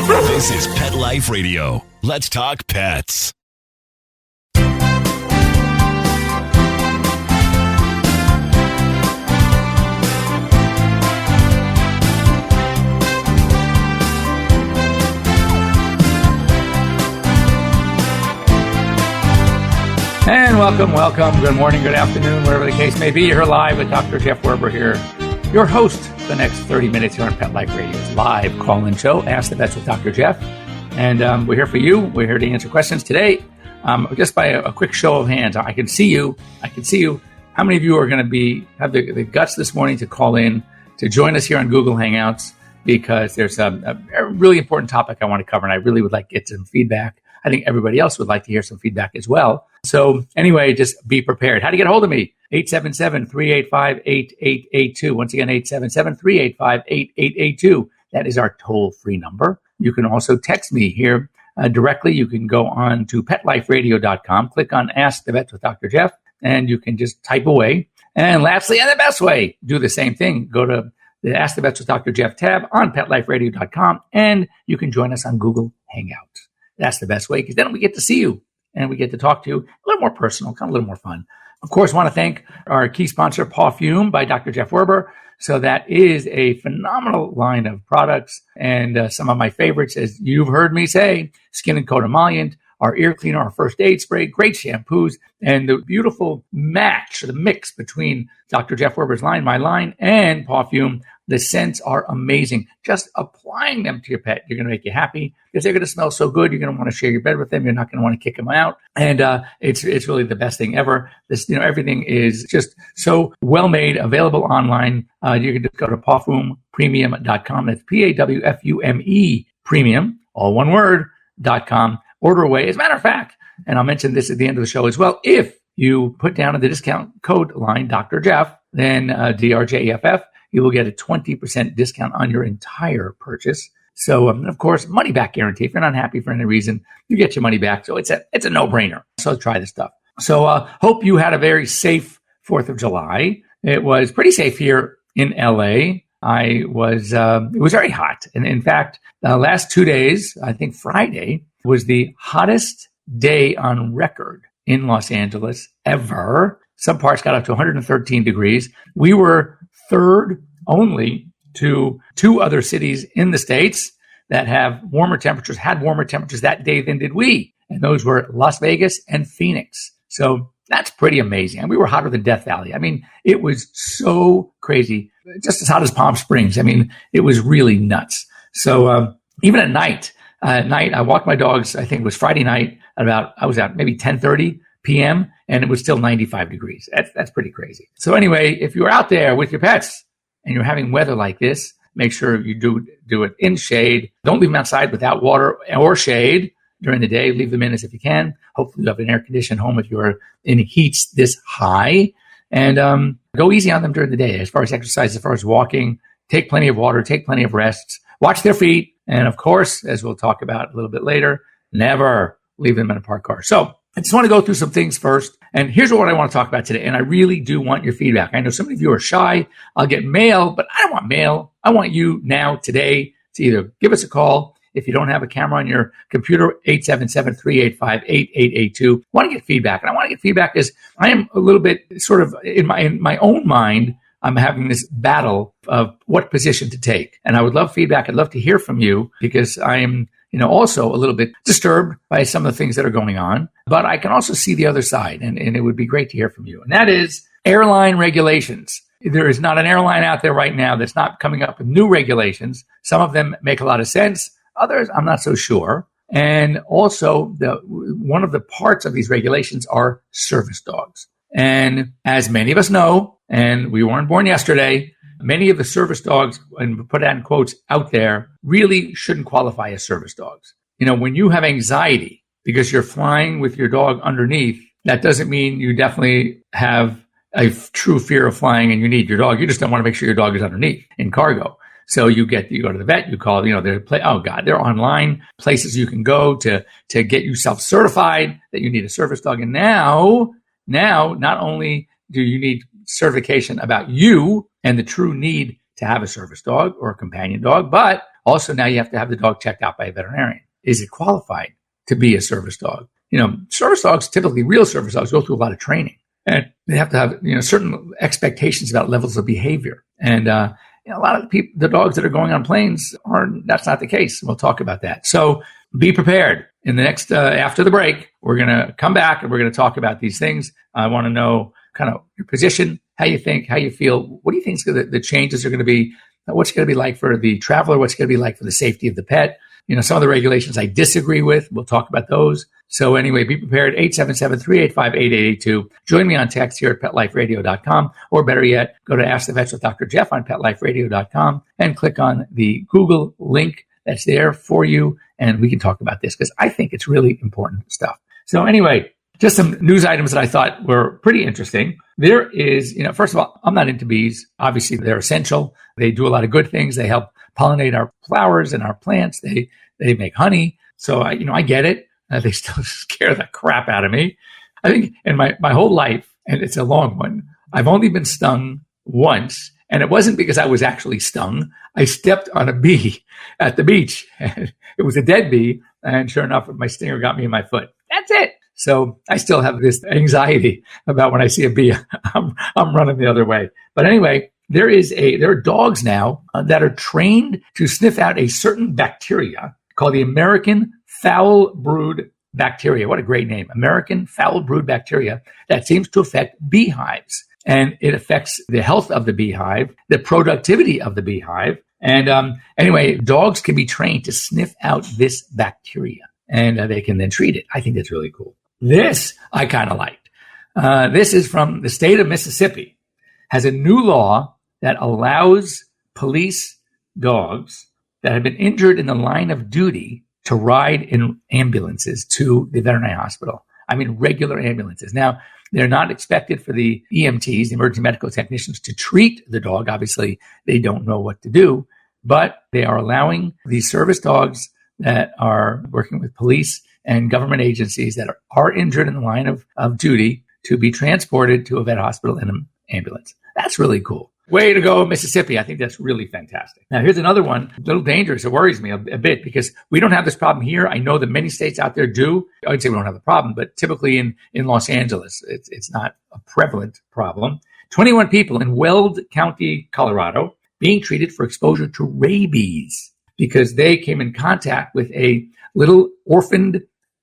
This is Pet Life Radio. Let's talk pets. And welcome. Good morning, good afternoon, whatever the case may be. You're live with Dr. Jeff Werber here, your host for the next 30 minutes here on Pet Life Radio's live call-in show, Ask the Vets with Dr. Jeff. And we're here for you. We're here to answer questions today. Just by a quick show of hands, I can see you. How many of you are going to have the guts this morning to call in to join us here on Google Hangouts? Because there's a really important topic I want to cover, and I really would like to get some feedback. I think everybody else would like to hear some feedback as well. So anyway, just be prepared. How to get a hold of me? 877-385-8882. Once again, 877-385-8882. That is our toll-free number. You can also text me here directly. You can go on to PetLifeRadio.com, click on Ask the Vets with Dr. Jeff, and you can just type away. And lastly, and the best way, do the same thing. Go to the Ask the Vets with Dr. Jeff tab on PetLifeRadio.com, and you can join us on Google Hangouts. That's the best way, because then we get to see you and we get to talk to you a little more personal, kind of a little more fun. Of course, I want to thank our key sponsor, Pawfume by Dr. Jeff Werber. So that is a phenomenal line of products. And some of my favorites, as you've heard me say, Skin and Coat Emollient, our ear cleaner, our first aid spray, great shampoos, and the beautiful match, the mix between Dr. Jeff Werber's line, my line, and Pawfume. The scents are amazing. Just applying them to your pet, you're going to make you happy because they're going to smell so good. You're going to want to share your bed with them. You're not going to want to kick them out. And it's really the best thing ever. Everything is just so well made, available online. You can just go to pawfumepremium.com. That's PAWFUME premium, all one word, .com. Order away. As a matter of fact, and I'll mention this at the end of the show as well, if you put down the discount code line, Dr. Jeff, then DRJEFF, you will get a 20% discount on your entire purchase. So, of course, money back guarantee. If you're not happy for any reason, you get your money back. So it's a no-brainer. So try this stuff. So hope you had a very safe 4th of July. It was pretty safe here in LA. It was very hot. And in fact, the last 2 days, I think Friday was the hottest day on record in Los Angeles ever. Some parts got up to 113 degrees. We were third only to two other cities in the States that had warmer temperatures that day than did we. And those were Las Vegas and Phoenix. So that's pretty amazing. And we were hotter than Death Valley. I mean, it was so crazy. Just as hot as Palm Springs. I mean, it was really nuts. So even at night, I walked my dogs, I think it was Friday night, I was at maybe 10:30 p.m., and it was still 95 degrees. That's pretty crazy. So anyway, if you're out there with your pets and you're having weather like this, make sure you do it in shade. Don't leave them outside without water or shade during the day. Leave them in as if you can. Hopefully you have an air-conditioned home if you're in heats this high. And go easy on them during the day. As far as exercise, as far as walking, take plenty of water, take plenty of rests, watch their feet. And of course, as we'll talk about a little bit later, never leave them in a parked car. So I just want to go through some things first. And here's what I want to talk about today. And I really do want your feedback. I know some of you are shy. I'll get mail, but I don't want mail. I want you now, today, to either give us a call. If you don't have a camera on your computer, 877-385-8882. I want to get feedback. And I want to get feedback because I am a little bit sort of in my own mind, I'm having this battle of what position to take. And I would love feedback. I'd love to hear from you because I am also a little bit disturbed by some of the things that are going on, but I can also see the other side, and it would be great to hear from you. And that is airline regulations. There is not an airline out there right now that's not coming up with new regulations. Some of them make a lot of sense. Others, I'm not so sure. And also, one of the parts of these regulations are service dogs. And as many of us know, and we weren't born yesterday, many of the service dogs, and put that in quotes, out there really shouldn't qualify as service dogs. When you have anxiety because you're flying with your dog underneath, that doesn't mean you definitely have a true fear of flying and you need your dog. You just don't want to make sure your dog is underneath in cargo. So you go to the vet, you call, they're online places you can go to get you self-certified that you need a service dog. And now, not only do you need certification about you and the true need to have a service dog or a companion dog, but Also, now you have to have the dog checked out by a veterinarian. Is it qualified to be a service dog? Service dogs, typically real service dogs, go through a lot of training, and they have to have certain expectations about levels of behavior. And a lot of the dogs that are going on planes that's not the case. We'll talk about that. So be prepared. In the next after the break, we're going to come back and we're going to talk about these things. I want to know kind of your position, how you think, how you feel. What do you think the changes are going to be? What's going to be like for the traveler? What's going to be like for the safety of the pet? Some of the regulations I disagree with. We'll talk about those. So anyway, be prepared. 877-385-8882. Join me on text here at PetLifeRadio.com, or better yet, go to Ask the Vets with Dr. Jeff on PetLifeRadio.com and click on the Google link that's there for you, and we can talk about this because I think it's really important stuff. So anyway, just some news items that I thought were pretty interesting. There is, first of all, I'm not into bees. Obviously, they're essential. They do a lot of good things. They help pollinate our flowers and our plants. They make honey. So I get it. They still scare the crap out of me. I think in my whole life, and it's a long one, I've only been stung once. And it wasn't because I was actually stung. I stepped on a bee at the beach. And it was a dead bee. And sure enough, my stinger got me in my foot. That's it. So I still have this anxiety about when I see a bee, I'm running the other way. But anyway, there are dogs now that are trained to sniff out a certain bacteria called the American foul brood bacteria. What a great name. American foul brood bacteria that seems to affect beehives. And it affects the health of the beehive, the productivity of the beehive. And anyway, dogs can be trained to sniff out this bacteria, and they can then treat it. I think that's really cool. This I kind of liked. This is from the state of Mississippi, has a new law that allows police dogs that have been injured in the line of duty to ride in ambulances to the veterinary hospital. I mean, regular ambulances. Now, they're not expected for the EMTs, the emergency medical technicians, to treat the dog. Obviously, they don't know what to do, but they are allowing these service dogs that are working with police and government agencies that are injured in the line of duty to be transported to a vet hospital in an ambulance. That's really cool. Way to go, Mississippi. I think that's really fantastic. Now, here's another one, a little dangerous. It worries me a bit because we don't have this problem here. I know that many states out there do. I would say we don't have the problem, but typically in Los Angeles, it's not a prevalent problem. 21 people in Weld County, Colorado, being treated for exposure to rabies because they came in contact with a little orphaned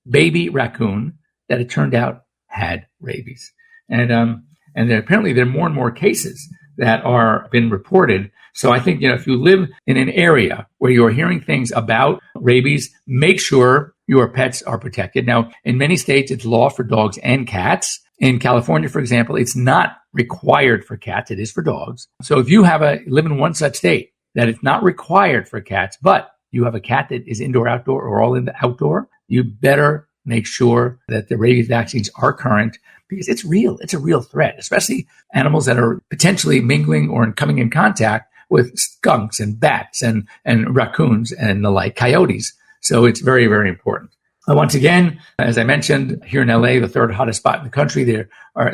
baby raccoon that it turned out had rabies. And apparently there are more and more cases that are been reported. So I think, if you live in an area where you're hearing things about rabies, make sure your pets are protected. Now, in many states, it's law for dogs and cats. In California, for example, it's not required for cats. It is for dogs. So if you live in one such state that it's not required for cats, but you have a cat that is indoor, outdoor, or all in the outdoor, you better make sure that the rabies vaccines are current because it's real. It's a real threat, especially animals that are potentially mingling or coming in contact with skunks and bats and raccoons and the like, coyotes. So it's very, very important. Once again, as I mentioned, here in LA, the third hottest spot in the country,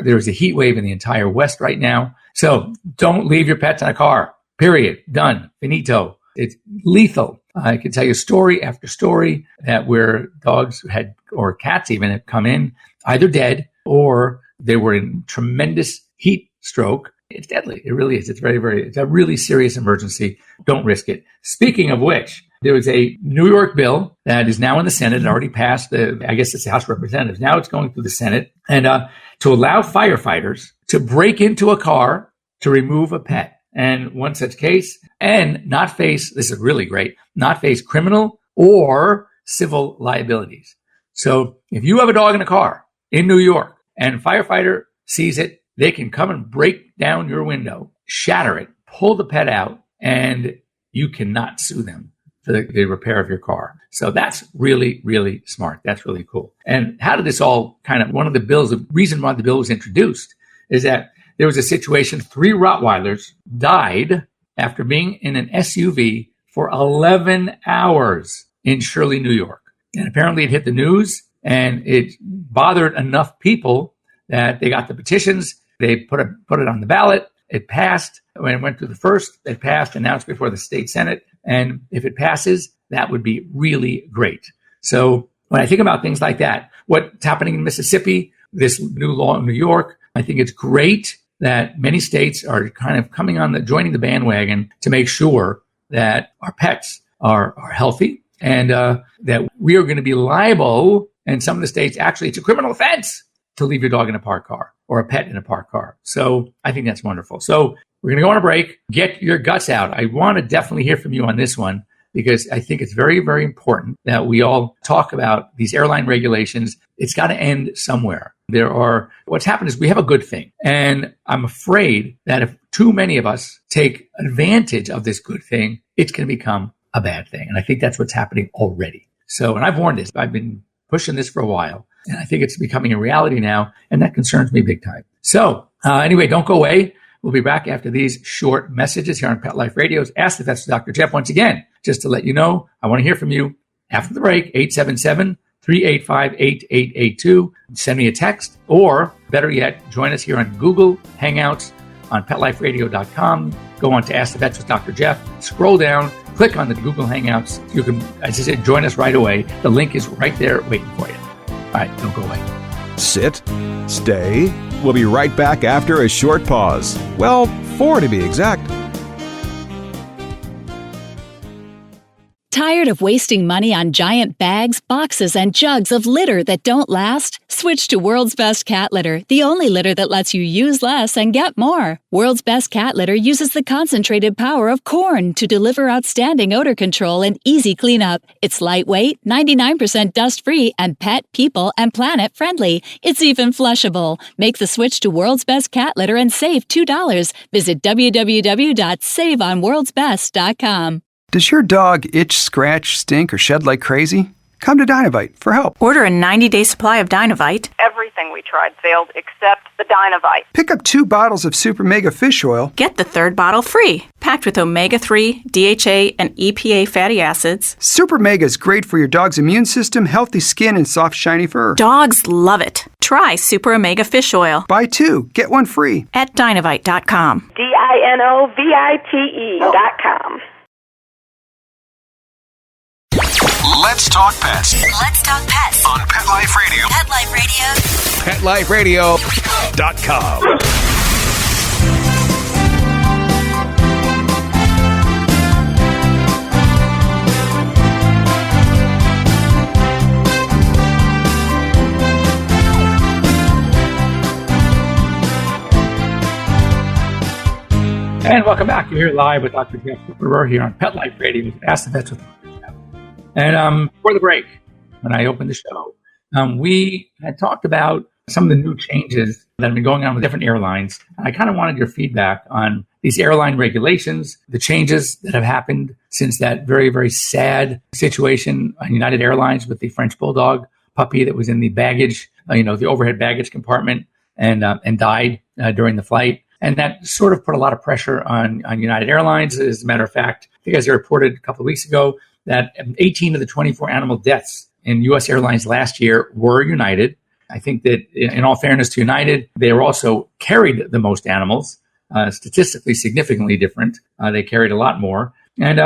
there's a heat wave in the entire West right now. So don't leave your pets in a car. Period. Done. Finito. It's lethal. I can tell you story after story that where dogs or cats even had come in either dead or they were in tremendous heat stroke. It's deadly. It really is. It's it's a really serious emergency. Don't risk it. Speaking of which, there was a New York bill that is now in the Senate. It already passed I guess it's the House of Representatives. Now it's going through the Senate and to allow firefighters to break into a car to remove a pet. And one such case and not face, this is really great, not face criminal or civil liabilities. So if you have a dog in a car in New York and a firefighter sees it, they can come and break down your window, shatter it, pull the pet out, and you cannot sue them for the repair of your car. So that's really, really smart. That's really cool. And how did this all one of the bills, the reason why the bill was introduced is that there was a situation, 3 Rottweilers died after being in an SUV for 11 hours in Shirley, New York. And apparently it hit the news and it bothered enough people that they got the petitions. They put it on the ballot It passed when it went through the first, it passed, and now it's before the state Senate. And if it passes, that would be really great. So when I think about things like that, what's happening in Mississippi, this new law in New York, I think it's great that many states are kind of joining the bandwagon to make sure that our pets are healthy and that we are going to be liable. And some of the states, actually, it's a criminal offense to leave your dog in a parked car or a pet in a parked car. So I think that's wonderful. So we're going to go on a break. Get your guts out. I want to definitely hear from you on this one, because I think it's very, very important that we all talk about these airline regulations. It's got to end somewhere. What's happened is we have a good thing. And I'm afraid that if too many of us take advantage of this good thing, it's going to become a bad thing. And I think that's what's happening already. So, and I've warned this. I've been pushing this for a while. And I think it's becoming a reality now. And that concerns me big time. So anyway, don't go away. We'll be back after these short messages here on Pet Life Radio's Ask the Vets with Dr. Jeff. Once again, just to let you know, I want to hear from you after the break, 877-385-8882. Send me a text, or better yet, join us here on Google Hangouts on PetLifeRadio.com. Go on to Ask the Vets with Dr. Jeff. Scroll down, click on the Google Hangouts. You can, as I said, join us right away. The link is right there waiting for you. All right, don't go away. Sit, stay. We'll be right back after a short pause. Well, 4 to be exact. Tired of wasting money on giant bags, boxes, and jugs of litter that don't last? Switch to World's Best Cat Litter, the only litter that lets you use less and get more. World's Best Cat Litter uses the concentrated power of corn to deliver outstanding odor control and easy cleanup. It's lightweight, 99% dust-free, and pet, people, and planet friendly. It's even flushable. Make the switch to World's Best Cat Litter and save $2. Visit www.saveonworldsbest.com. Does your dog itch, scratch, stink, or shed like crazy? Come to Dynovite for help. Order a 90-day supply of Dynovite. Everything we tried failed except the Dynovite. Pick up 2 bottles of Super Mega Fish Oil. Get the 3rd bottle free. Packed with omega-3, DHA, and EPA fatty acids. Super Mega is great for your dog's immune system, healthy skin, and soft, shiny fur. Dogs love it. Try Super Omega Fish Oil. Buy 2, get 1 free. At Dynovite.com. DINOVITE.com. Let's talk pets Let's talk pets on Pet Life Radio. Pet Life Radio. PetLifeRadio.com. And welcome back. You're here live with Dr. Jeff. We're here on Pet Life Radio. Ask the Vets with Dr. Jeff. And before the break, when I opened the show, we had talked about some of the new changes that have been going on with different airlines. And I kind of wanted your feedback on these airline regulations, the changes that have happened since that very, very sad situation on United Airlines with the French Bulldog puppy that was in the baggage, the overhead baggage compartment and died during the flight. And that sort of put a lot of pressure on United Airlines. As a matter of fact, I think as I reported a couple of weeks ago, that 18 of the 24 animal deaths in U.S. Airlines last year were United. I think that in all fairness to United, they were also carried the most animals, statistically significantly different. They carried a lot more. And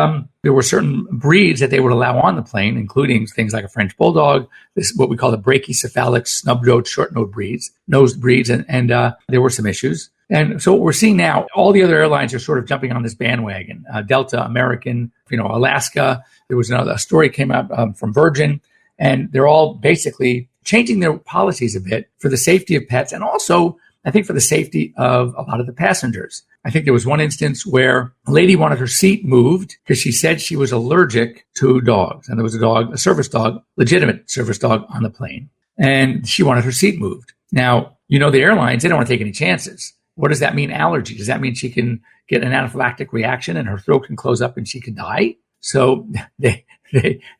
there were certain breeds that they would allow on the plane, including things like a French Bulldog, this what we call the brachycephalic snub-nosed, short-nosed breeds, and there were some issues. And so what we're seeing now, all the other airlines are sort of jumping on this bandwagon. Delta, American, Alaska. There was a story came out from Virgin, and they're all basically changing their policies a bit for the safety of pets, and also, I think, for the safety of a lot of the passengers. I think there was one instance where a lady wanted her seat moved because she said she was allergic to dogs. And there was a service dog, legitimate service dog on the plane. And she wanted her seat moved. Now, the airlines, they don't want to take any chances. What does that mean, allergy? Does that mean she can get an anaphylactic reaction and her throat can close up and she can die? So they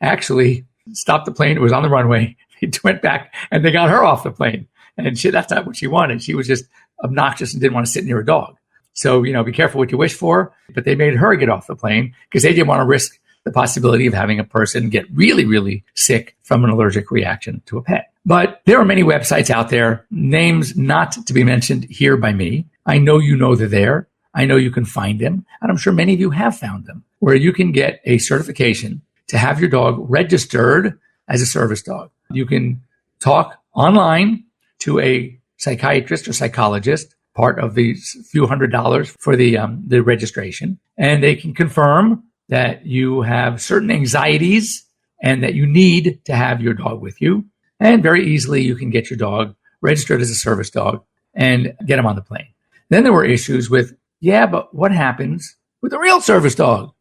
actually stopped the plane. It was on the runway. They went back and they got her off the plane. And that's not what she wanted. She was just obnoxious and didn't want to sit near a dog. So, be careful what you wish for. But they made her get off the plane because they didn't want to risk the possibility of having a person get really, really sick from an allergic reaction to a pet. But there are many websites out there, names not to be mentioned here by me, I know you know they're there. I know you can find them. And I'm sure many of you have found them, where you can get a certification to have your dog registered as a service dog. You can talk online to a psychiatrist or psychologist, part of the few $100s for the registration, and they can confirm that you have certain anxieties and that you need to have your dog with you. And very easily you can get your dog registered as a service dog and get him on the plane. Then there were issues with, but what happens with a real service dog?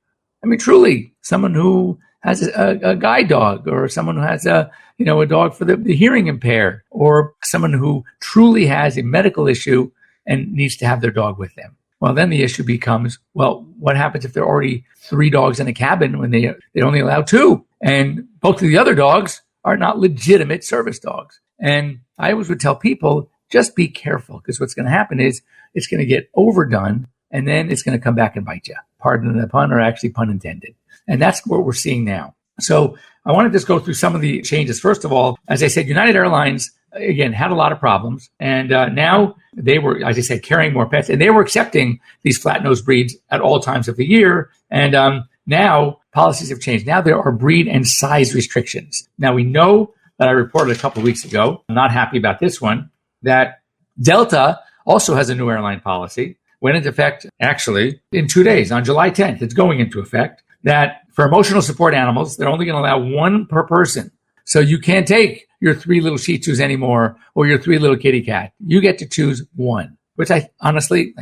I mean, truly, someone who has a guide dog, or someone who has a dog for the hearing impaired, or someone who truly has a medical issue and needs to have their dog with them. Well, then the issue becomes, what happens if there are already 3 dogs in a cabin when they only allow 2? And both of the other dogs are not legitimate service dogs. And I always would tell people, just be careful, because what's going to happen is it's going to get overdone, and then it's going to come back and bite you. Pardon the pun, or actually pun intended. And that's what we're seeing now. So I want to just go through some of the changes. First of all, as I said, United Airlines, again, had a lot of problems. And now they were, as I said, carrying more pets. And they were accepting these flat-nosed breeds at all times of the year. And now policies have changed. Now there are breed and size restrictions. Now we know that I reported a couple of weeks ago, I'm not happy about this one, that Delta also has a new airline policy. Went into effect, actually, in 2 days. On July 10th, it's going into effect, that for emotional support animals, they're only going to allow 1 per person. So you can't take your 3 little Shih Tzus anymore, or your 3 little kitty cat. You get to choose 1, which I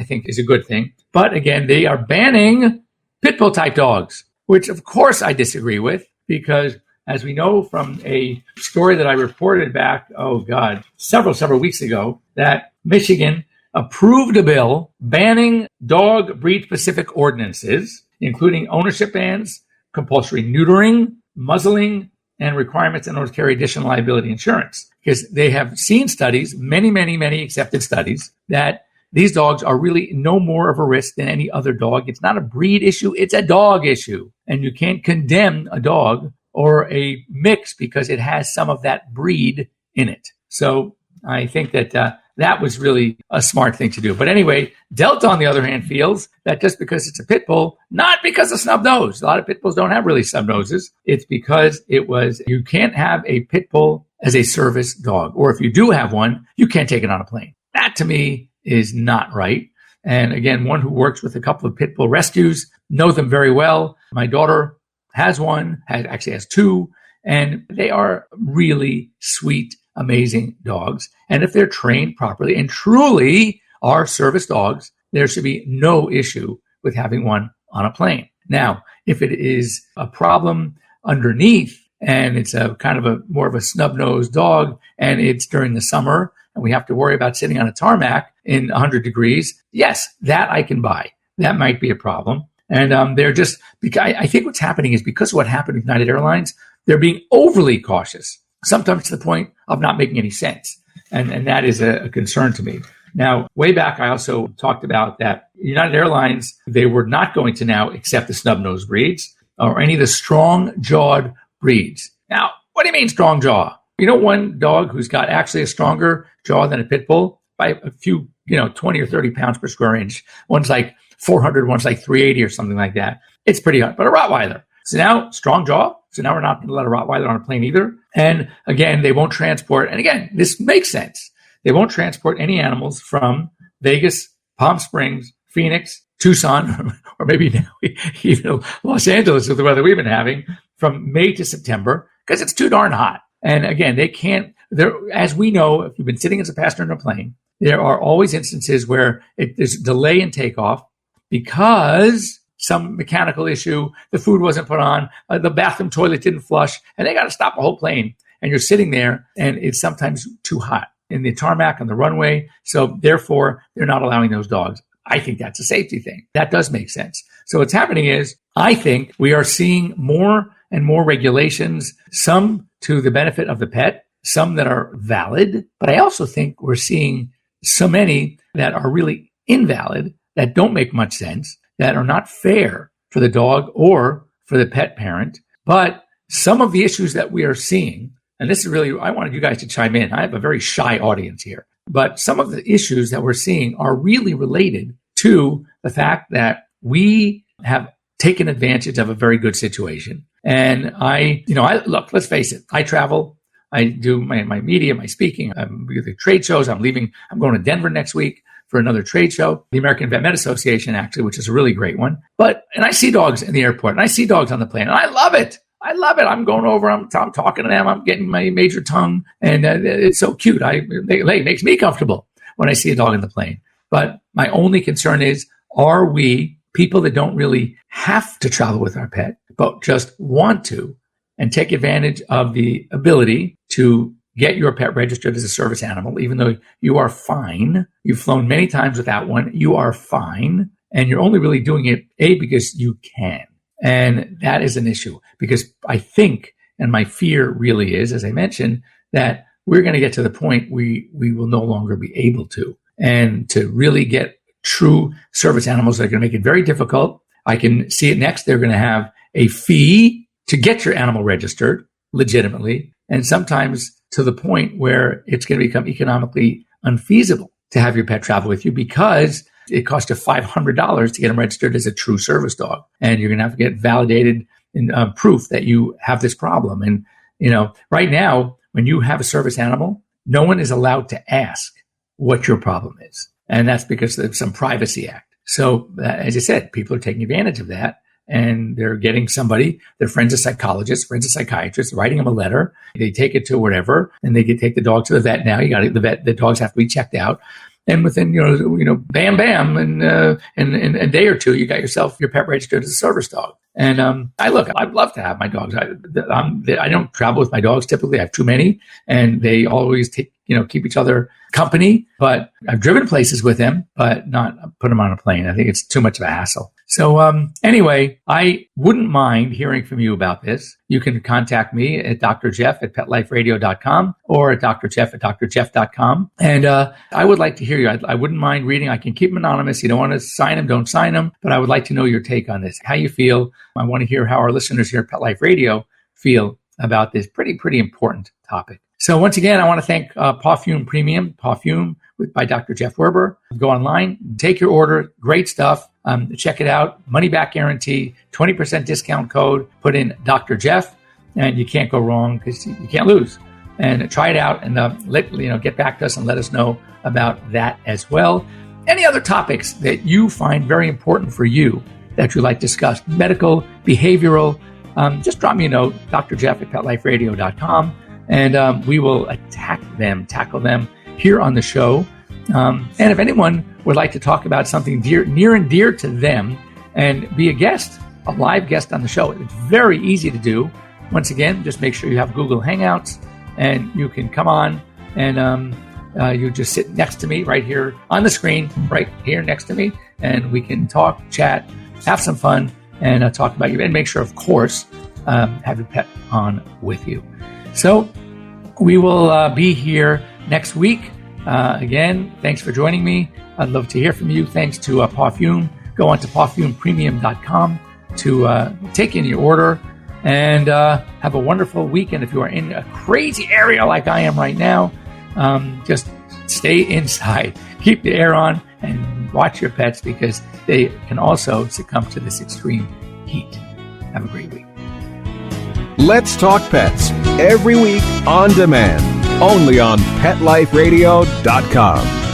think is a good thing. But again, they are banning pit bull type dogs, which of course I disagree with, because as we know from a story that I reported back, several weeks ago, that Michigan approved a bill banning dog breed-specific ordinances, including ownership bans, compulsory neutering, muzzling, and requirements in order to carry additional liability insurance. Because they have seen studies, many accepted studies, that these dogs are really no more of a risk than any other dog. It's not a breed issue, it's a dog issue. And you can't condemn a dog or a mix because it has some of that breed in it. So I think that that was really a smart thing to do. But anyway, Delta, on the other hand, feels that just because it's a pit bull, not because of snub nose. A lot of pit bulls don't have really snub noses. It's because you can't have a pit bull as a service dog. Or if you do have one, you can't take it on a plane. That to me is not right. And again, one who works with a couple of pit bull rescues, know them very well. My daughter has one, actually has 2, and they are really sweet, amazing dogs. And if they're trained properly and truly are service dogs, there should be no issue with having one on a plane. Now, if it is a problem underneath and it's a kind of more of a snub-nosed dog and it's during the summer and we have to worry about sitting on a tarmac in 100 degrees, yes, that I can buy. That might be a problem. And they're just, I think what's happening is because of what happened with United Airlines, they're being overly cautious, sometimes to the point of not making any sense. And that is a concern to me. Now, way back, I also talked about that United Airlines, they were not going to now accept the snub-nosed breeds or any of the strong-jawed breeds. Now, what do you mean strong jaw? You know, one dog who's got actually a stronger jaw than a pit bull by a few, 20 or 30 pounds per square inch. One's like 400, one's like 380 or something like that. It's pretty hard. But a Rottweiler. So now, strong jaw. So now we're not going to let a Rottweiler on a plane either. And again, they won't transport. And again, this makes sense. They won't transport any animals from Vegas, Palm Springs, Phoenix, Tucson, or maybe now even Los Angeles with the weather we've been having from May to September because it's too darn hot. And again, they can't, as we know, if you've been sitting as a passenger in a plane, there are always instances where there's a delay in takeoff because some mechanical issue, the food wasn't put on, the bathroom toilet didn't flush, and they got to stop the whole plane. And you're sitting there, and it's sometimes too hot in the tarmac on the runway. So therefore, they're not allowing those dogs. I think that's a safety thing. That does make sense. So what's happening is, I think we are seeing more and more regulations, some to the benefit of the pet, some that are valid. But I also think we're seeing so many that are really invalid, that don't make much sense, that are not fair for the dog or for the pet parent. But some of the issues that we are seeing, and this is really, I wanted you guys to chime in. I have a very shy audience here. But some of the issues that we're seeing are really related to the fact that we have taken advantage of a very good situation. And look, let's face it, I travel. I do my media, my speaking. I'm at the trade shows. I'm going to Denver next week for another trade show, the American Vet Med Association, actually, which is a really great one. And I see dogs in the airport, and I see dogs on the plane, and I love it. I'm going over, I'm talking to them, I'm getting my major tongue, and it's so cute. It makes me comfortable when I see a dog in the plane. But my only concern is, are we people that don't really have to travel with our pet, but just want to and take advantage of the ability to get your pet registered as a service animal, even though you are fine. You've flown many times without one. You are fine. And you're only really doing it, because you can. And that is an issue, because I think, and my fear really is, as I mentioned, that we're going to get to the point we will no longer be able to. And to really get true service animals, they're going to make it very difficult. I can see it next. They're going to have a fee to get your animal registered legitimately, and sometimes to the point where it's going to become economically unfeasible to have your pet travel with you, because it costs you $500 to get them registered as a true service dog. And you're going to have to get validated in proof that you have this problem. And, right now, when you have a service animal, no one is allowed to ask what your problem is. And that's because of some Privacy Act. So, as I said, people are taking advantage of that. And they're getting somebody, their friends a psychologist, friends a psychiatrist, writing them a letter. They take it to whatever, and they take the dog to the vet. Now the dogs have to be checked out. And within, bam, bam, in a day or two, you got yourself your pet registered as a service dog. And I'd love to have my dogs. I don't travel with my dogs typically. I have too many, and they always keep each other company. But I've driven places with them, but not put them on a plane. I think it's too much of a hassle. So anyway, I wouldn't mind hearing from you about this. You can contact me at Dr. Jeff at PetLifeRadio.com or at Dr. Jeff at drjeff.com. And I would like to hear you. I wouldn't mind reading. I can keep them anonymous. You don't want to sign them, don't sign them. But I would like to know your take on this, how you feel. I want to hear how our listeners here at Pet Life Radio feel about this pretty important topic. So once again, I want to thank Parfume Premium, Parfume by Dr. Jeff Werber. Go online, take your order. Great stuff. Check it out. Money back guarantee, 20% discount code. Put in Dr. Jeff, and you can't go wrong because you can't lose. And try it out, and get back to us and let us know about that as well. Any other topics that you find very important for you that you'd like discussed, medical, behavioral, just drop me a note, Dr. Jeff at PetLifeRadio.com, and we will tackle them here on the show. And if anyone would like to talk about something near and dear to them and be a live guest on the show, it's very easy to do. Once again, just make sure you have Google Hangouts, and you can come on and you just sit next to me right here on the screen, right here next to me, and we can talk, chat, have some fun, and talk about you. And make sure, of course, have your pet on with you. So we will be here next week. Again, thanks for joining me. I'd love to hear from you. Thanks to Parfume. Go on to parfumepremium.com to take in your order, and have a wonderful weekend. If you are in a crazy area like I am right now, just stay inside. Keep the air on and watch your pets, because they can also succumb to this extreme heat. Have a great week. Let's Talk Pets, every week on demand, only on PetLifeRadio.com.